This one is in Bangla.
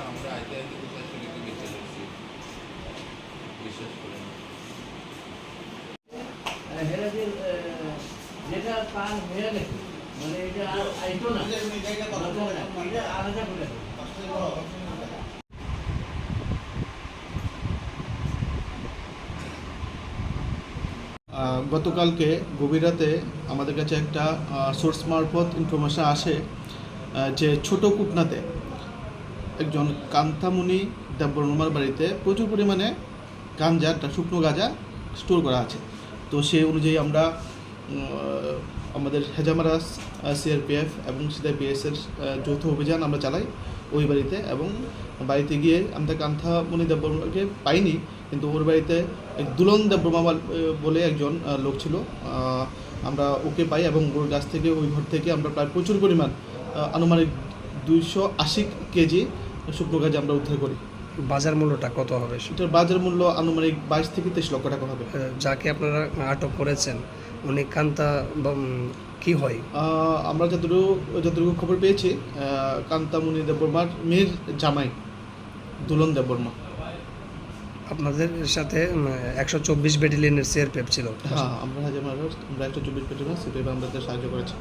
আমরা আইতে আইতে কোথায় চলে গিয়ে বেঁচে যাচ্ছি, বিশ্বাস করি না। যেটা পান হয়ে গেছে মানে এটা আর আইতো না, এটা আলাদা করে গতকালকে গভীর রাতে আমাদের কাছে একটা সোর্স মারফত ইনফরমেশন আসে যে ছোট কুটনাতে একজন কান্তামণি দেববর্মার বাড়িতে প্রচুর পরিমাণে গাঁজা, শুকনো গাঁজা স্টোর করা আছে। তো সেই অনুযায়ী আমরা আমাদের হেজামারা সিআরপিএফ এবং সিআইপিএসের যৌথ অভিযান আমরা চালাই ওই বাড়িতে, এবং বাড়িতে গিয়ে আমরা কান্তামণি দেববর্মাকে পাইনি, কিন্তু ওর বাড়িতে এক দুলন দেববর্মা বলে একজন লোক ছিল, আমরা ওকে পাই এবং ওর কাছ থেকে ওই ঘর থেকে আমরা প্রায় প্রচুর পরিমাণ আনুমানিক 280 কেজি শুকনো গাঁজা আমরা উদ্ধার করি। বাজার মূল্যটা কত হবে? এটার বাজার মূল্য আনুমানিক 22 থেকে 23 লক্ষ টাকা হবে। যাকে আপনারা আটক করেছেন উনি কান্তা কি হয়? আমরা যতটুকু খবর পেয়েছি কান্তামণি দেববর্মার মেয়ের জামাই দুলন দেববর্মা। আপনাদের সাথে 124 ব্যাটালিয়নের সিআরপিএফ ছিল? হ্যাঁ, আমরা 124 ব্যাটালিয়ন সিআরপিএফ আমাদের সাহায্য করেছি।